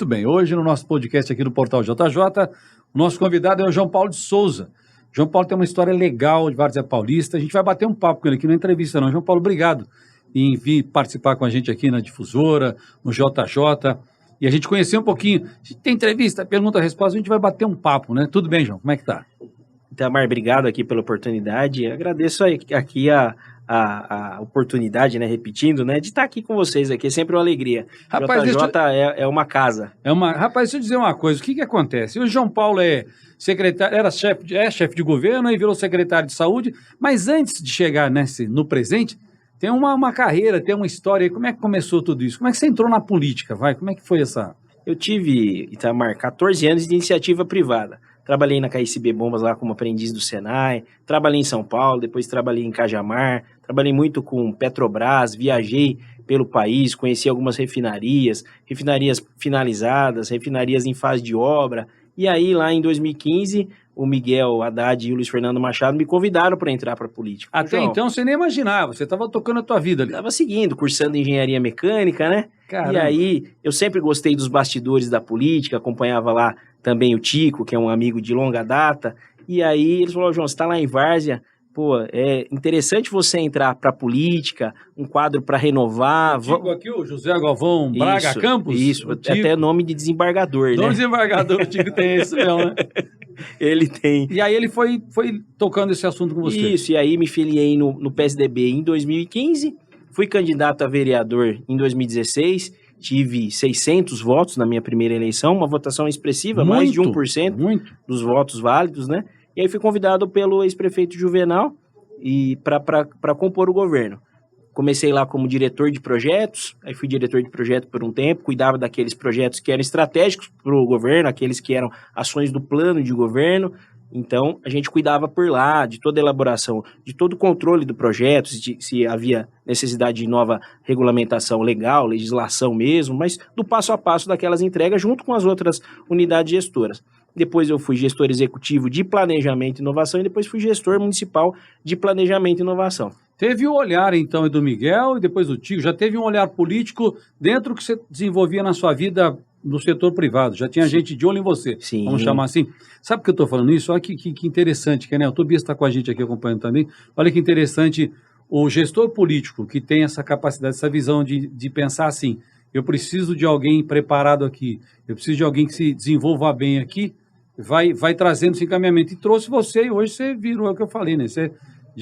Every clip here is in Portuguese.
Muito bem, hoje no nosso podcast aqui no Portal JJ, o nosso convidado é o João Paulo de Souza. João Paulo tem uma história legal de Várzea Paulista, a gente vai bater um papo com ele aqui na entrevista não. João Paulo, obrigado em vir participar com a gente aqui na Difusora, no JJ, e a gente conhecer um pouquinho. A gente tem entrevista, pergunta, resposta, a gente vai bater um papo, né? Tudo bem, João? Como é que tá? Itamar, obrigado aqui pela oportunidade. Agradeço aqui a oportunidade, né, repetindo, né, de estar aqui com vocês aqui, é sempre uma alegria. Rapaz, JJ é uma casa. Rapaz, deixa eu dizer uma coisa, o que acontece? O João Paulo é secretário, era chefe de governo, aí virou secretário de saúde, mas antes de chegar no presente, tem uma carreira, tem uma história. Como é que começou tudo isso? Como é que você entrou na política, Como é que foi essa... Eu tive, Itamar, 14 anos de iniciativa privada. Trabalhei na KSB Bombas lá como aprendiz do Senai, trabalhei em São Paulo, depois trabalhei em Cajamar, trabalhei muito com Petrobras, viajei pelo país, conheci algumas refinarias finalizadas, refinarias em fase de obra. E aí, lá em 2015, o Miguel Haddad e o Luiz Fernando Machado me convidaram para entrar para a política. Até João, então você nem imaginava, você estava tocando a tua vida ali. Estava seguindo, cursando engenharia mecânica, né? Caramba. E aí, eu sempre gostei dos bastidores da política, acompanhava lá também o Tico, que é um amigo de longa data. E aí, eles falaram, João, você está lá em Várzea, pô, é interessante você entrar para a política, um quadro para renovar. O Tico aqui, o José Galvão Braga Campos? Isso, até nome de desembargador, né? Nome de desembargador, o Tico tem isso mesmo, né? Ele tem. E aí ele foi tocando esse assunto com você. Isso, e aí me filiei no PSDB em 2015, fui candidato a vereador em 2016, tive 600 votos na minha primeira eleição, uma votação expressiva, mais de 1% dos votos válidos, né? E aí fui convidado pelo ex-prefeito Juvenal para compor o governo. Comecei lá como diretor de projetos, aí fui diretor de projeto por um tempo, cuidava daqueles projetos que eram estratégicos para o governo, aqueles que eram ações do plano de governo. Então, a gente cuidava por lá de toda a elaboração, de todo o controle do projeto, se havia necessidade de nova regulamentação legal, legislação mesmo, mas do passo a passo daquelas entregas junto com as outras unidades gestoras. Depois eu fui gestor executivo de planejamento e inovação e depois fui gestor municipal de planejamento e inovação. Teve o olhar, então, do Miguel e depois do Tico, já teve um olhar político dentro do que você desenvolvia na sua vida no setor privado, já tinha gente de olho em você, Sim. Vamos chamar assim. Sabe por que eu estou falando isso? Olha que interessante, que, né? O Tobias está com a gente aqui acompanhando também, olha que interessante o gestor político que tem essa capacidade, essa visão de pensar assim, eu preciso de alguém preparado aqui, eu preciso de alguém que se desenvolva bem aqui, vai trazendo esse encaminhamento. E trouxe você, e hoje você virou, é o que eu falei, né? Você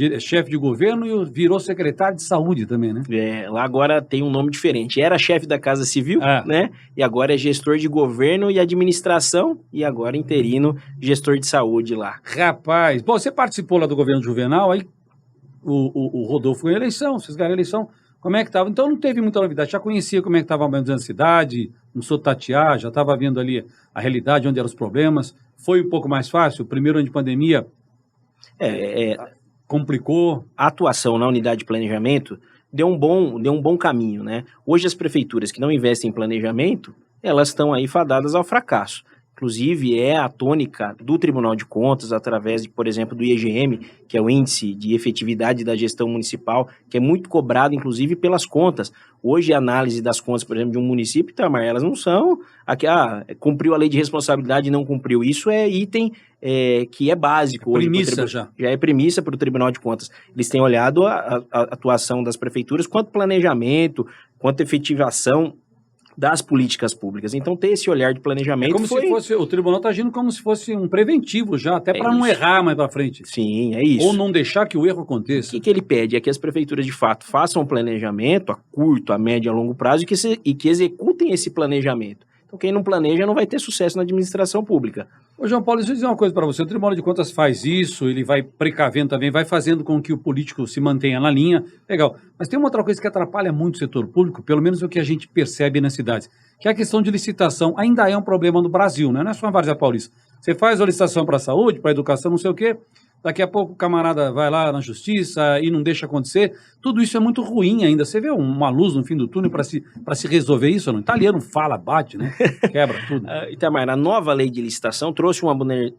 é chefe de governo e virou secretário de saúde também, né? Lá agora tem um nome diferente. Era chefe da Casa Civil, né? E agora é gestor de governo e administração, e agora interino, gestor de saúde lá. Rapaz, bom, você participou lá do governo Juvenal, aí o Rodolfo ganhou a eleição, vocês ganharam a eleição. Como é que estava? Então não teve muita novidade, já conhecia como é que estava a na cidade, começou a tatear, já estava vendo ali a realidade, onde eram os problemas. Foi um pouco mais fácil, o primeiro ano de pandemia complicou. A atuação na unidade de planejamento deu um bom caminho, né? Hoje as prefeituras que não investem em planejamento, elas estão aí fadadas ao fracasso. Inclusive, é a tônica do Tribunal de Contas, através, por exemplo, do IEGM, que é o Índice de Efetividade da Gestão Municipal, que é muito cobrado, inclusive, pelas contas. Hoje, a análise das contas, por exemplo, de um município, Itamar, elas não são... cumpriu a lei de responsabilidade e não cumpriu. Isso é item que é básico. Hoje, premissa já é premissa para o Tribunal de Contas. Eles têm olhado a atuação das prefeituras quanto planejamento, quanto efetivação das políticas públicas. Então, ter esse olhar de planejamento se fosse, o tribunal está agindo como se fosse um preventivo já, até para não errar mais para frente. Sim, é isso. Ou não deixar que o erro aconteça. O que ele pede é que as prefeituras, de fato, façam um planejamento a curto, a médio e a longo prazo e que executem esse planejamento. Então, quem não planeja não vai ter sucesso na administração pública. Ô, João Paulo, deixa eu dizer uma coisa para você. O Tribunal de Contas faz isso, ele vai precavendo também, vai fazendo com que o político se mantenha na linha. Legal. Mas tem uma outra coisa que atrapalha muito o setor público, pelo menos o que a gente percebe nas cidades, que é a questão de licitação. Ainda é um problema no Brasil, né? Não é só em Várzea Paulista. Você faz a licitação para a saúde, para a educação, não sei o quê, daqui a pouco o camarada vai lá na justiça e não deixa acontecer. Tudo isso é muito ruim ainda. Você vê uma luz no fim do túnel para se resolver isso? Não? O italiano fala, bate, né? Quebra tudo. Itamar, a nova lei de licitação trouxe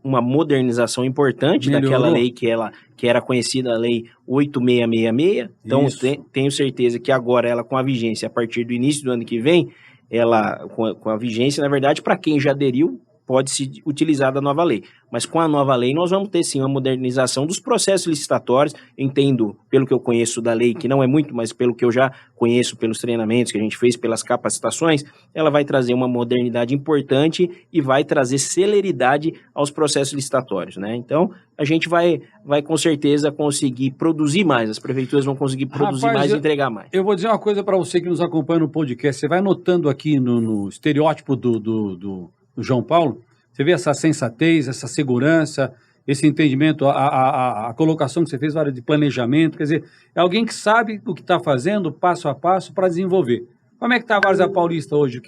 uma modernização importante daquela lei que era conhecida, a lei 8666. Então, tenho certeza que agora ela, com a vigência a partir do início do ano que vem, ela, com a vigência, na verdade, para quem já aderiu, pode se utilizar da nova lei. Mas com a nova lei nós vamos ter sim uma modernização dos processos licitatórios. Entendo, pelo que eu conheço da lei, que não é muito, mas pelo que eu já conheço pelos treinamentos que a gente fez, pelas capacitações, ela vai trazer uma modernidade importante e vai trazer celeridade aos processos licitatórios, né? Então, a gente vai com certeza conseguir produzir mais, as prefeituras vão conseguir produzir mais e entregar mais. Eu vou dizer uma coisa para você que nos acompanha no podcast, você vai notando aqui no estereótipo do João Paulo, você vê essa sensatez, essa segurança, esse entendimento, a colocação que você fez na área de planejamento, quer dizer, é alguém que sabe o que está fazendo passo a passo para desenvolver. Como é que está a Várzea Paulista hoje?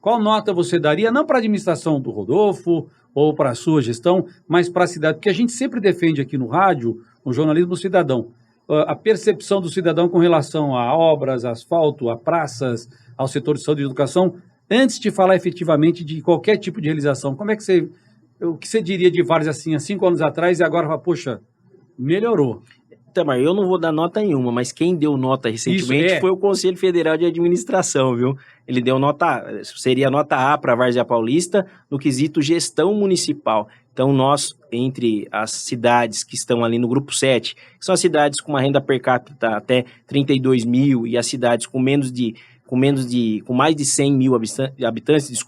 Qual nota você daria, não para a administração do Rodolfo ou para a sua gestão, mas para a cidade? Porque a gente sempre defende aqui no rádio, no jornalismo cidadão, a percepção do cidadão com relação a obras, a asfalto, a praças, ao setor de saúde e educação, antes de falar efetivamente de qualquer tipo de realização. O que você diria de Várzea assim, há 5 anos atrás e agora, poxa, melhorou? Tamar, eu não vou dar nota nenhuma, mas quem deu nota recentemente foi o Conselho Federal de Administração, viu? Ele deu seria nota A para a Várzea Paulista no quesito gestão municipal. Então, nós, entre as cidades que estão ali no grupo 7, que são as cidades com uma renda per capita até 32 mil e as cidades com mais de 100 mil habitantes,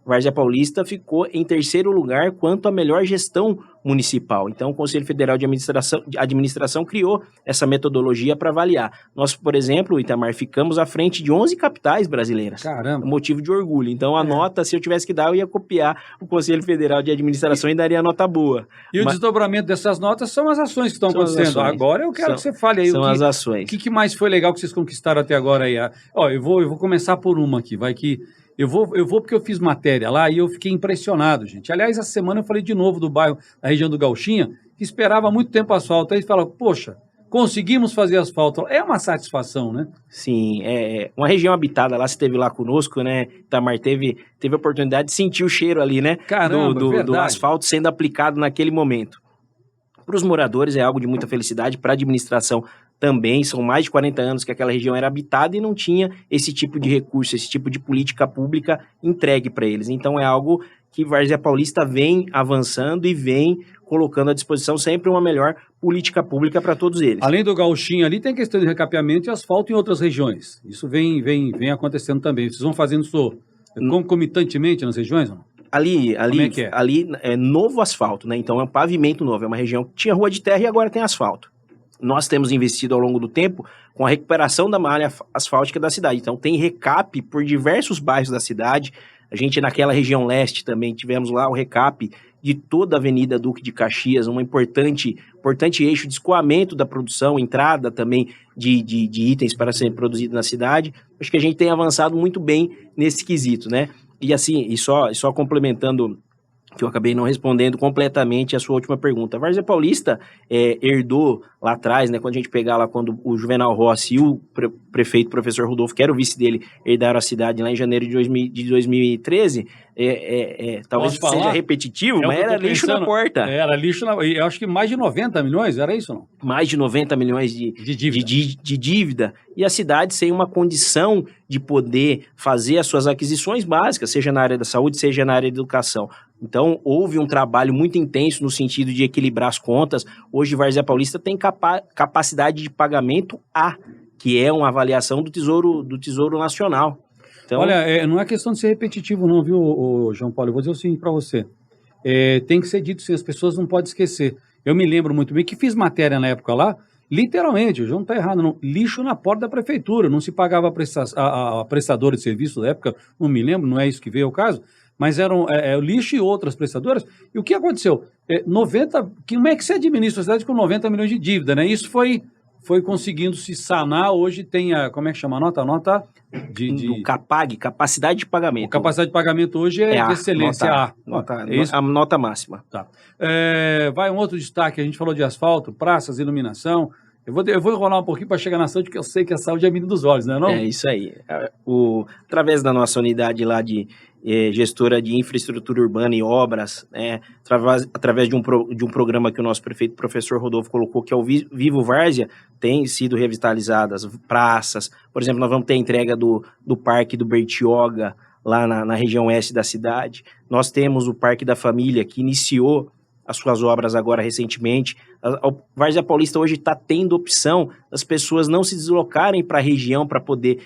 Várzea Paulista ficou em terceiro lugar quanto à melhor gestão municipal. Então, o Conselho Federal de Administração criou essa metodologia para avaliar. Nós, por exemplo, Itamar, ficamos à frente de 11 capitais brasileiras. Caramba! Motivo de orgulho. Então, a nota, se eu tivesse que dar, eu ia copiar o Conselho Federal de Administração e daria nota boa. E o desdobramento dessas notas são as ações que estão acontecendo. Agora eu quero que você fale aí. São as ações. O que mais foi legal que vocês conquistaram até agora aí? Eu vou começar por uma aqui, Eu vou porque eu fiz matéria lá e eu fiquei impressionado, gente. Aliás, essa semana eu falei de novo do bairro, da região do Gauchinha, que esperava muito tempo asfalto. Aí fala, poxa, conseguimos fazer asfalto. É uma satisfação, né? Sim, uma região habitada lá, você esteve lá conosco, né? Itamar teve a oportunidade de sentir o cheiro ali, né? Caramba, do asfalto sendo aplicado naquele momento. Para os moradores é algo de muita felicidade, para a administração também, são mais de 40 anos que aquela região era habitada e não tinha esse tipo de recurso, esse tipo de política pública entregue para eles. Então é algo que Várzea Paulista vem avançando e vem colocando à disposição sempre uma melhor política pública para todos eles. Além do Gauchinho ali, tem questão de recapeamento e asfalto em outras regiões. Isso vem acontecendo também. Vocês vão fazendo isso concomitantemente nas regiões, não? Ali é novo asfalto, né? Então é um pavimento novo, é uma região que tinha rua de terra e agora tem asfalto. Nós temos investido ao longo do tempo com a recuperação da malha asfáltica da cidade. Então tem recap por diversos bairros da cidade. A gente naquela região leste também tivemos lá o recap de toda a Avenida Duque de Caxias, um importante eixo de escoamento da produção, entrada também de itens para serem produzidos na cidade. Acho que a gente tem avançado muito bem nesse quesito, né? E assim, só complementando, que eu acabei não respondendo completamente a sua última pergunta. A Várzea Paulista herdou lá atrás, né, quando a gente pegar lá, quando o Juvenal Rossi e o prefeito, professor Rodolfo, que era o vice dele, herdaram a cidade lá em janeiro de 2013, talvez seja repetitivo, mas era lixo na porta. Era lixo eu acho que mais de 90 milhões, era isso não? Mais de 90 milhões de dívida. E a cidade sem uma condição de poder fazer as suas aquisições básicas, seja na área da saúde, seja na área da educação. Então, houve um trabalho muito intenso no sentido de equilibrar as contas. Hoje, Várzea Paulista tem capacidade de pagamento A, que é uma avaliação do Tesouro Nacional. Então, olha, não é questão de ser repetitivo não, viu, João Paulo? Eu vou dizer o seguinte para você. Tem que ser dito sim, as pessoas não podem esquecer. Eu me lembro muito bem que fiz matéria na época lá, literalmente, o João não está errado, não. Lixo na porta da prefeitura, não se pagava a prestadora de serviço da época, não me lembro, não é isso que veio ao caso, mas eram lixo e outras prestadoras. E o que aconteceu? Como é que se administra a cidade com 90 milhões de dívida, né? Isso foi conseguindo se sanar. Hoje tem como é que chama a nota? A nota do CAPAG, capacidade de pagamento. A capacidade de pagamento hoje é de excelência A. A nota máxima. Tá. Vai um outro destaque, a gente falou de asfalto, praças, iluminação. Eu vou enrolar um pouquinho para chegar na saúde, porque eu sei que a saúde é a menina dos olhos, não é não? É isso aí. Através da nossa unidade lá de gestora de infraestrutura urbana e obras, através de um programa que o nosso prefeito, professor Rodolfo, colocou, que é o Vivo Várzea, tem sido revitalizadas praças. Por exemplo, nós vamos ter a entrega do Parque do Bertioga, lá na região oeste da cidade. Nós temos o Parque da Família, que iniciou as suas obras agora recentemente. A Várzea Paulista hoje está tendo opção das pessoas não se deslocarem para a região para poder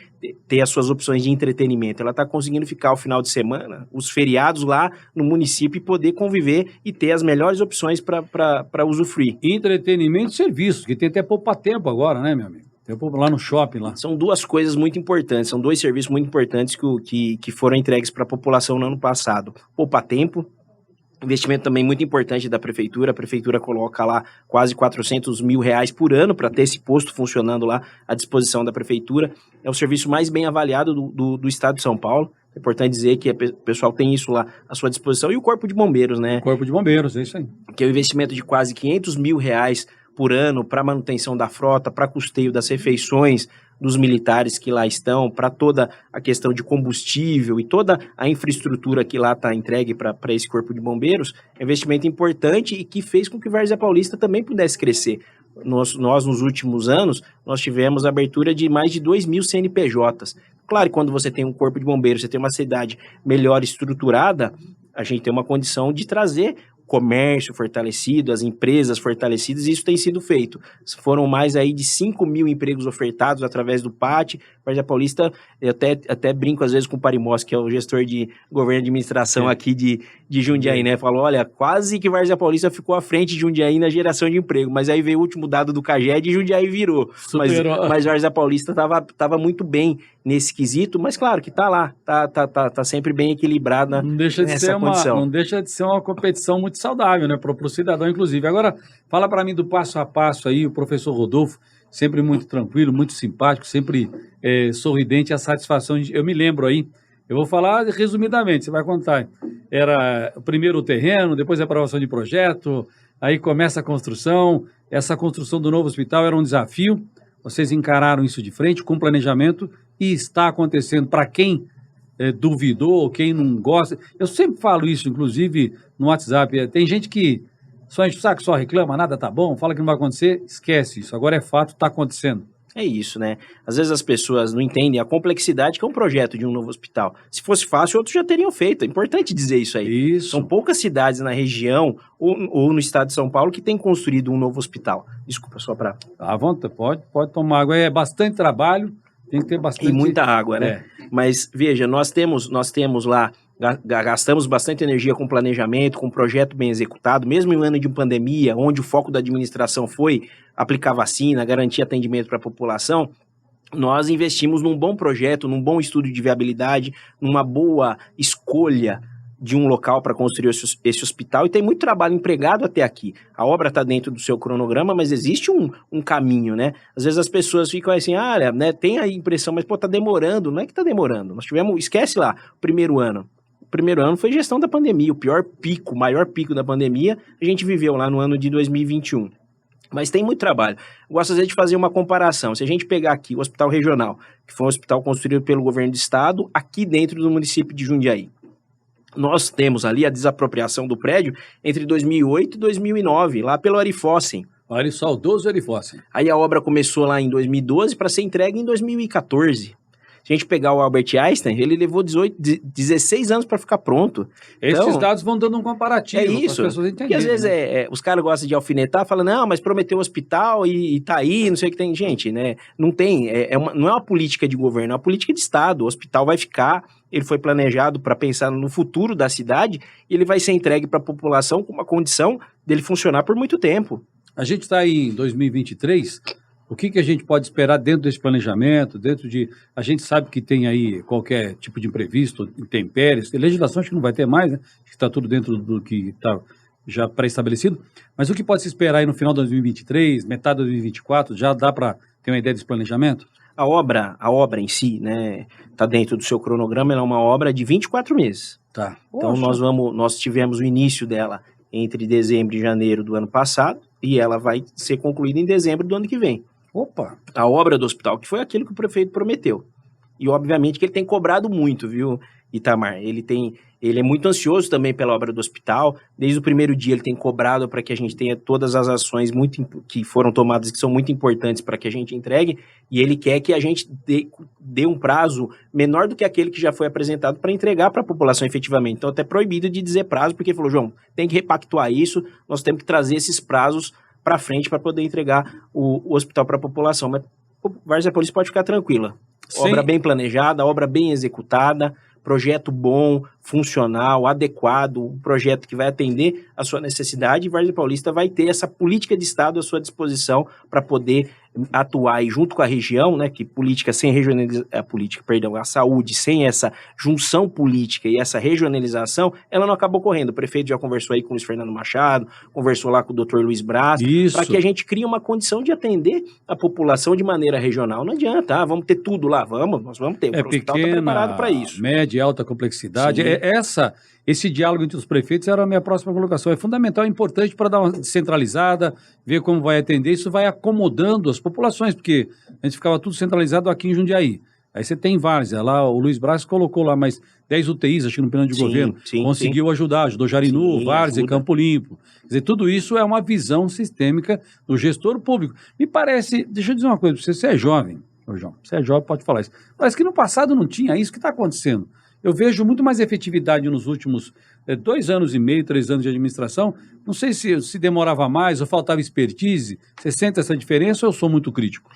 ter as suas opções de entretenimento. Ela está conseguindo ficar o final de semana, os feriados lá no município e poder conviver e ter as melhores opções para usufruir. Entretenimento e serviços, que tem até poupa-tempo agora, né, meu amigo? Tem lá no shopping lá. São duas coisas muito importantes, são dois serviços muito importantes que foram entregues para a população no ano passado. Poupa-tempo, investimento também muito importante da prefeitura. A prefeitura coloca lá quase R$400 mil por ano para ter esse posto funcionando lá à disposição da prefeitura. É o serviço mais bem avaliado do estado de São Paulo. É importante dizer que o pessoal tem isso lá à sua disposição. E o Corpo de Bombeiros, né? Corpo de Bombeiros, é isso aí. Que é um investimento de quase R$500 mil por ano para manutenção da frota, para custeio das refeições dos militares que lá estão, para toda a questão de combustível e toda a infraestrutura que lá está entregue para esse Corpo de Bombeiros. É um investimento importante e que fez com que Várzea Paulista também pudesse crescer. Nós, nos últimos anos, nós tivemos a abertura de mais de 2.000 CNPJs. Claro que quando você tem um Corpo de Bombeiros, você tem uma cidade melhor estruturada, a gente tem uma condição de trazer comércio fortalecido, as empresas fortalecidas, e isso tem sido feito. Foram mais aí de 5 mil empregos ofertados através do PAT. Várzea Paulista, eu até brinco às vezes com o Parimós, que é o gestor de governo e administração aqui de Jundiaí, né? Falou, olha, quase que Várzea Paulista ficou à frente de Jundiaí na geração de emprego, mas aí veio o último dado do CAGED e Jundiaí virou. Mas Várzea Paulista estava muito bem nesse quesito, mas claro que tá lá, tá sempre bem equilibrada nessa condição. Não deixa de ser uma competição muito saudável, né, para o cidadão, inclusive. Agora, fala para mim do passo a passo aí, o professor Rodolfo, sempre muito tranquilo, muito simpático, sempre sorridente, a satisfação. Eu me lembro aí, eu vou falar resumidamente, você vai contar. Era primeiro o terreno, depois a aprovação de projeto, aí começa a construção. Essa construção do novo hospital era um desafio, vocês encararam isso de frente, com planejamento, e está acontecendo. Para quem duvidou, quem não gosta, eu sempre falo isso, inclusive no WhatsApp, tem gente que só enche o saco, só reclama, nada tá bom, fala que não vai acontecer, esquece isso, agora é fato, está acontecendo. É isso, né? Às vezes as pessoas não entendem a complexidade que é um projeto de um novo hospital. Se fosse fácil, outros já teriam feito. É importante dizer isso aí. Isso. São poucas cidades na região ou no estado de São Paulo que têm construído um novo hospital. Desculpa, só para... À vontade, pode tomar água. É bastante trabalho, tem que ter bastante... E muita água, né? Mas, veja, nós temos lá, gastamos bastante energia com planejamento, com projeto bem executado, mesmo em um ano de pandemia, onde o foco da administração foi aplicar vacina, garantir atendimento para a população. Nós investimos num bom projeto, num bom estudo de viabilidade, numa boa escolha de um local para construir esse hospital, e tem muito trabalho empregado até aqui. A obra está dentro do seu cronograma, mas existe um caminho, né? Às vezes as pessoas ficam assim, né, tem a impressão, mas tá demorando. Não é que tá demorando, nós tivemos, esquece lá, o primeiro ano foi gestão da pandemia, o maior pico da pandemia, a gente viveu lá no ano de 2021. Mas tem muito trabalho. Gosto às vezes de fazer uma comparação. Se a gente pegar aqui o Hospital Regional, que foi um hospital construído pelo governo do estado, aqui dentro do município de Jundiaí. Nós temos ali a desapropriação do prédio entre 2008 e 2009, lá pelo Arifossen. Olha, saudoso Arifossen. Aí a obra começou lá em 2012 para ser entregue em 2014. Se a gente pegar o Albert Einstein, ele levou 16 anos para ficar pronto. Esses dados vão dando um comparativo. É isso, porque às vezes os caras gostam de alfinetar, falam, não, mas prometeu o hospital e tá aí, não sei o que tem. Gente, né, não tem, não é uma política de governo, é uma política de Estado. O hospital vai ficar, ele foi planejado para pensar no futuro da cidade e ele vai ser entregue para a população com uma condição dele funcionar por muito tempo. A gente está aí em 2023... O que a gente pode esperar dentro desse planejamento, a gente sabe que tem aí qualquer tipo de imprevisto, intempéries, legislação acho que não vai ter mais, né? Acho que está tudo dentro do que está já pré-estabelecido, mas o que pode se esperar aí no final de 2023, metade de 2024, já dá para ter uma ideia desse planejamento? A obra em si, né, está dentro do seu cronograma, ela é uma obra de 24 meses. Tá. Então nós tivemos o início dela entre dezembro e janeiro do ano passado, e ela vai ser concluída em dezembro do ano que vem. Opa! A obra do hospital, que foi aquilo que o prefeito prometeu. E, obviamente, que ele tem cobrado muito, viu? Itamar. Ele é muito ansioso também pela obra do hospital. Desde o primeiro dia ele tem cobrado para que a gente tenha todas as ações que foram tomadas, que são muito importantes para que a gente entregue, e ele quer que a gente dê um prazo menor do que aquele que já foi apresentado para entregar para a população efetivamente. Então até proibido de dizer prazo, porque ele falou, João, tem que repactuar isso, nós temos que trazer esses prazos para frente para poder entregar o hospital para a população. Mas Varziópolis pode ficar tranquila. Sim. Obra bem planejada, obra bem executada, projeto bom, funcional, adequado, um projeto que vai atender a sua necessidade, e Várzea Paulista vai ter essa política de Estado à sua disposição para poder atuar aí junto com a região, né, que política sem a saúde sem essa junção política e essa regionalização, ela não acabou correndo. O prefeito já conversou aí com o Luiz Fernando Machado, conversou lá com o doutor Luiz Braz, para que a gente crie uma condição de atender a população de maneira regional. Não adianta, vamos ter tudo lá, nós vamos ter. O hospital está preparado para isso. Média e alta complexidade. Esse diálogo entre os prefeitos era a minha próxima colocação. É fundamental, é importante para dar uma descentralizada, ver como vai atender. Isso vai acomodando as populações, porque a gente ficava tudo centralizado aqui em Jundiaí. Aí você tem Várzea, lá o Luiz Braz colocou lá mais 10 UTIs, acho que no plano de governo. Conseguiu ajudou Jarinu, Várzea, Campo Limpo. Quer dizer, tudo isso é uma visão sistêmica do gestor público. Me parece, deixa eu dizer uma coisa para você, você é jovem, João, você é jovem, pode falar isso. Parece que no passado não tinha isso que está acontecendo. Eu vejo muito mais efetividade nos últimos 2 anos e meio, 3 anos de administração. Não sei se demorava mais ou faltava expertise. Você sente essa diferença ou eu sou muito crítico?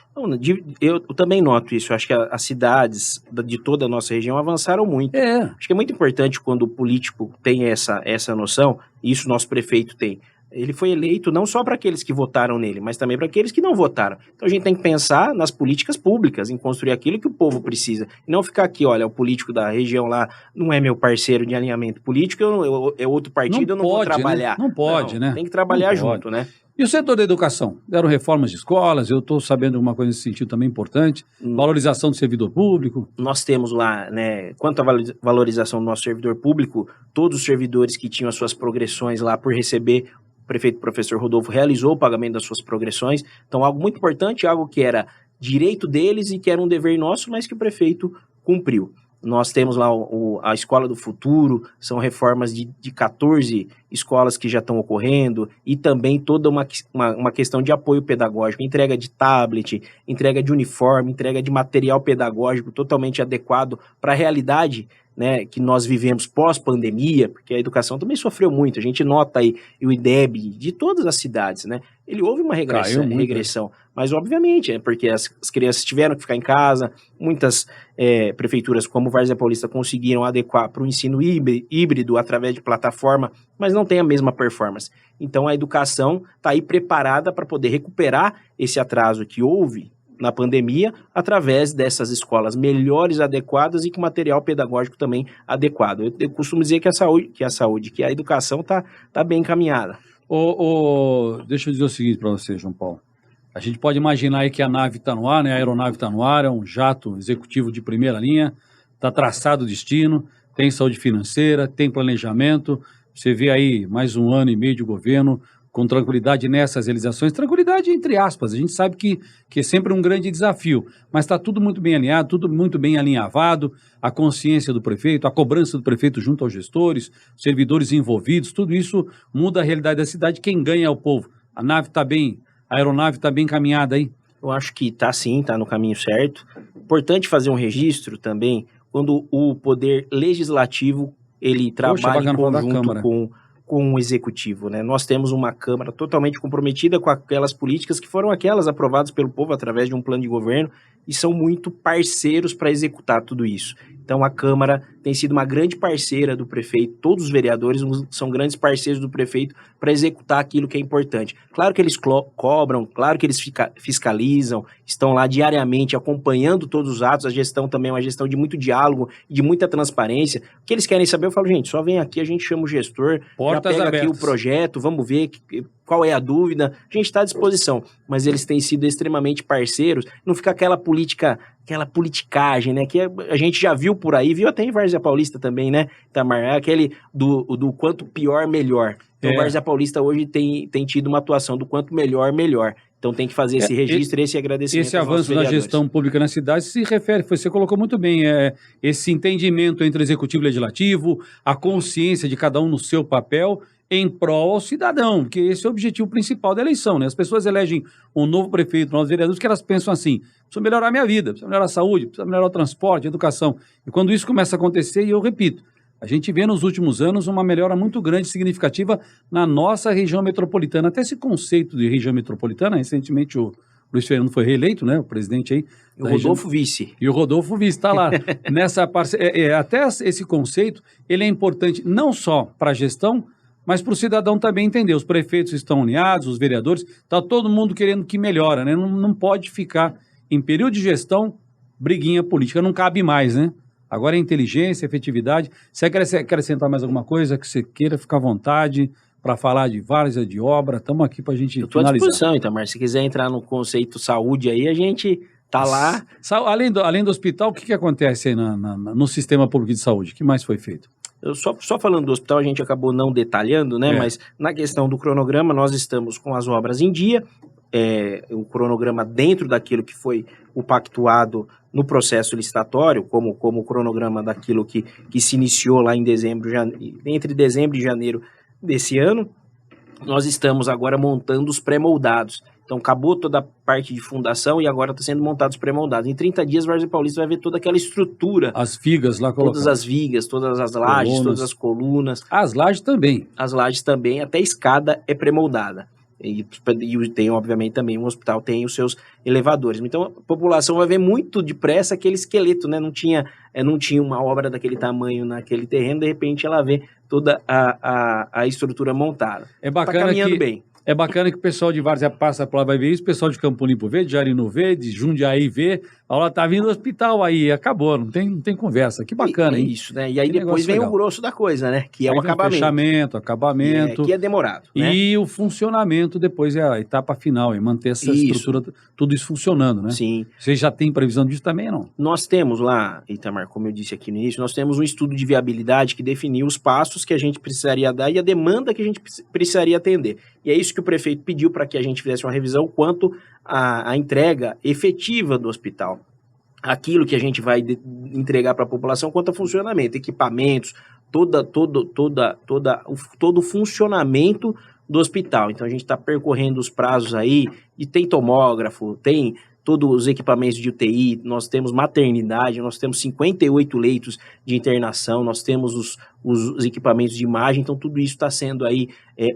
Eu também noto isso. Eu acho que as cidades de toda a nossa região avançaram muito. Acho que é muito importante quando o político tem essa noção, e isso nosso prefeito tem. Ele foi eleito não só para aqueles que votaram nele, mas também para aqueles que não votaram. Então a gente tem que pensar nas políticas públicas, em construir aquilo que o povo precisa. E não ficar aqui, olha, o político da região lá não é meu parceiro de alinhamento político, é outro partido, eu não vou trabalhar. Né? Não pode, né? Tem que trabalhar junto, né? E o setor da educação? Deram reformas de escolas, eu estou sabendo de alguma coisa nesse sentido também importante. Valorização do servidor público. Nós temos lá, né, quanto à valorização do nosso servidor público, todos os servidores que tinham as suas progressões lá por receber, o prefeito professor Rodolfo realizou o pagamento das suas progressões. Então, algo muito importante, algo que era direito deles e que era um dever nosso, mas que o prefeito cumpriu. Nós temos lá a Escola do Futuro, são reformas de 14 escolas que já estão ocorrendo, e também toda uma questão de apoio pedagógico, entrega de tablet, entrega de uniforme, entrega de material pedagógico totalmente adequado para a realidade, né, que nós vivemos pós-pandemia, porque a educação também sofreu muito. A gente nota aí o IDEB de todas as cidades, né? Houve uma regressão, mas obviamente, porque as crianças tiveram que ficar em casa, muitas prefeituras como Várzea Paulista conseguiram adequar para o ensino híbrido através de plataforma, mas não tem a mesma performance. Então a educação está aí preparada para poder recuperar esse atraso que houve na pandemia, através dessas escolas melhores, adequadas e com material pedagógico também adequado. Eu costumo dizer que a educação está bem encaminhada. Deixa eu dizer o seguinte para você, João Paulo. A gente pode imaginar aí que a nave está no ar, né? A aeronave está no ar, é um jato executivo de primeira linha, está traçado o destino, tem saúde financeira, tem planejamento. Você vê aí mais 1 ano e meio de governo, com tranquilidade nessas realizações, tranquilidade entre aspas, a gente sabe que é sempre um grande desafio, mas está tudo muito bem alinhado, tudo muito bem alinhavado, a consciência do prefeito, a cobrança do prefeito junto aos gestores, servidores envolvidos, tudo isso muda a realidade da cidade, quem ganha é o povo. A nave está bem, a aeronave está bem encaminhada aí? Eu acho que está sim, está no caminho certo. Importante fazer um registro também, quando o poder legislativo, ele trabalha em conjunto com o executivo, né? Nós temos uma Câmara totalmente comprometida com aquelas políticas que foram aquelas aprovadas pelo povo através de um plano de governo e são muito parceiros para executar tudo isso. Então a Câmara tem sido uma grande parceira do prefeito, todos os vereadores são grandes parceiros do prefeito para executar aquilo que é importante. Claro que eles cobram, claro que eles fiscalizam, estão lá diariamente acompanhando todos os atos, a gestão também é uma gestão de muito diálogo, de muita transparência. O que eles querem saber, eu falo, gente, só vem aqui, a gente chama o gestor, portas já pega abertas. Aqui o projeto, vamos ver qual é a dúvida, a gente está à disposição, mas eles têm sido extremamente parceiros, não fica aquela politicagem, né, que a gente já viu por aí, viu até em Várzea Paulista também, né, Itamar, aquele do quanto pior, melhor. Então, Várzea Paulista hoje tem tido uma atuação do quanto melhor, melhor. Então tem que fazer esse registro e esse agradecimento. Esse avanço na gestão pública na cidade se refere, você colocou muito bem, esse entendimento entre executivo e legislativo, a consciência de cada um no seu papel em prol ao cidadão, porque esse é o objetivo principal da eleição, né? As pessoas elegem um novo prefeito, novos vereadores, que elas pensam assim, preciso melhorar a minha vida, preciso melhorar a saúde, preciso melhorar o transporte, a educação. E quando isso começa a acontecer, e eu repito, a gente vê nos últimos anos uma melhora muito grande, significativa na nossa região metropolitana. Até esse conceito de região metropolitana, recentemente o Luiz Fernando foi reeleito, né? O presidente aí. E o Rodolfo vice. E o Rodolfo vice está lá. Nessa até esse conceito, ele é importante não só para a gestão, mas para o cidadão também entender. Os prefeitos estão alinhados, os vereadores, está todo mundo querendo que melhora, né? Não pode ficar em período de gestão, briguinha política, não cabe mais, né? Agora é inteligência, efetividade. Você quer acrescentar mais alguma coisa que você queira, ficar à vontade para falar de várzea, de obra? Estamos aqui para a gente finalizar. Eu estou à disposição, Itamar. Se quiser entrar no conceito saúde aí, a gente está lá. Além do hospital, o que acontece aí no sistema público de saúde? O que mais foi feito? Só falando do hospital, a gente acabou não detalhando, né? Mas na questão do cronograma, nós estamos com as obras em dia, o cronograma dentro daquilo que foi o pactuado no processo licitatório, como o cronograma daquilo que se iniciou lá entre dezembro e janeiro desse ano. Nós estamos agora montando os pré-moldados. Então, acabou toda a parte de fundação e agora está sendo montados os pré-moldados. Em 30 dias, Várzea Paulista vai ver toda aquela estrutura. As vigas lá colocadas. Todas as vigas, todas as lajes, todas as colunas. As lajes também. As lajes também, até a escada é pré-moldada. E tem, obviamente, também um hospital tem os seus elevadores. Então, a população vai ver muito depressa aquele esqueleto, né? Não tinha uma obra daquele tamanho naquele terreno, de repente ela vê toda a estrutura montada. É bacana tá caminhando bem. É bacana que o pessoal de Várzea passa por lá, vai ver isso, o pessoal de Campo Limpo vê, de Jarinu vê, de Jundiaí vê, olha, tá vindo do hospital aí, acabou, não tem conversa, que bacana, hein? Isso, né? E aí depois vem o grosso da coisa, né? Que é o acabamento. Acabamento. Que é demorado, né? E o funcionamento depois é a etapa final, é manter essa estrutura, tudo isso funcionando, né? Sim. Você já tem previsão disso também, não? Nós temos lá, Itamar, como eu disse aqui no início, nós temos um estudo de viabilidade que definiu os passos que a gente precisaria dar e a demanda que a gente precisaria atender. E é isso que o prefeito pediu para que a gente fizesse uma revisão quanto à entrega efetiva do hospital. Aquilo que a gente vai entregar para a população quanto a funcionamento, equipamentos, todo o funcionamento do hospital. Então a gente está percorrendo os prazos aí, e tem tomógrafo, tem todos os equipamentos de UTI, nós temos maternidade, nós temos 58 leitos de internação, nós temos os equipamentos de imagem, então tudo isso está sendo aí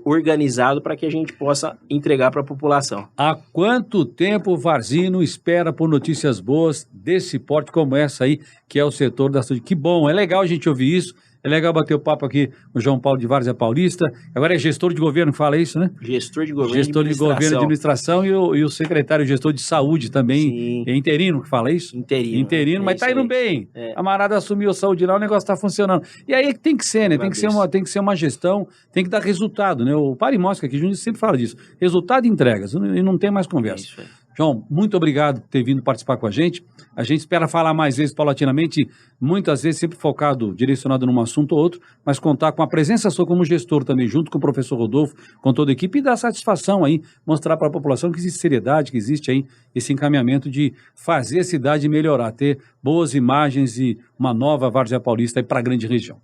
organizado para que a gente possa entregar para a população. Há quanto tempo o Varzino espera por notícias boas desse porte como essa aí, que é o setor da saúde? Que bom, é legal a gente ouvir isso. É legal bater o papo aqui com o João Paulo de Várzea Paulista. Agora é gestor de governo que fala isso, né? Gestor de governo e administração e o secretário gestor de saúde também. Sim. É interino que fala isso? Interino, mas tá indo bem. Camarada assumiu a saúde lá, o negócio tá funcionando. E aí tem que ser, né? Tem que ser uma gestão, tem que dar resultado, né? O Pari Mosca aqui, o Júnior sempre fala disso. Resultado e entregas, e não tem mais conversa. João, muito obrigado por ter vindo participar com a gente. A gente espera falar mais vezes, paulatinamente, muitas vezes sempre focado, direcionado num assunto ou outro, mas contar com a presença sua como gestor também, junto com o professor Rodolfo, com toda a equipe, e dar satisfação aí, mostrar para a população que existe seriedade, que existe aí esse encaminhamento de fazer a cidade melhorar, ter boas imagens e uma nova Várzea Paulista aí para a grande região.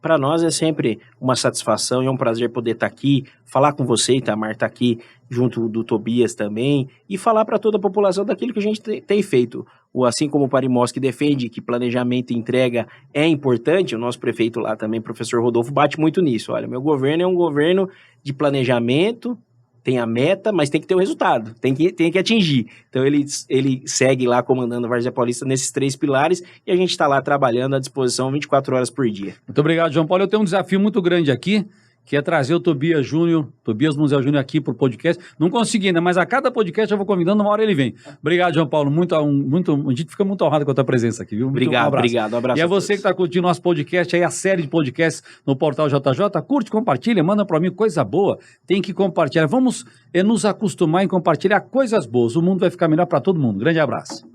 Para nós é sempre uma satisfação e é um prazer poder estar aqui, falar com você, Itamar, estar aqui junto do Tobias também, e falar para toda a população daquilo que a gente tem feito. Assim como o Parimós, que defende que planejamento e entrega é importante, o nosso prefeito lá também, professor Rodolfo, bate muito nisso. Olha, meu governo é um governo de planejamento, tem a meta, mas tem que ter o resultado, tem que atingir. Então ele segue lá comandando a Várzea Paulista nesses 3 pilares e a gente está lá trabalhando à disposição 24 horas por dia. Muito obrigado, João Paulo. Eu tenho um desafio muito grande aqui, que é trazer o Tobias Munzel Júnior aqui para o podcast. Não consegui ainda, mas a cada podcast eu vou convidando, uma hora ele vem. Obrigado, João Paulo. A gente fica muito honrado com a tua presença aqui, viu? Obrigado, um abraço. E é você que está curtindo nosso podcast aí, a série de podcasts no portal JJ. Curte, compartilha, manda para mim coisa boa. Tem que compartilhar. Vamos nos acostumar em compartilhar coisas boas. O mundo vai ficar melhor para todo mundo. Grande abraço.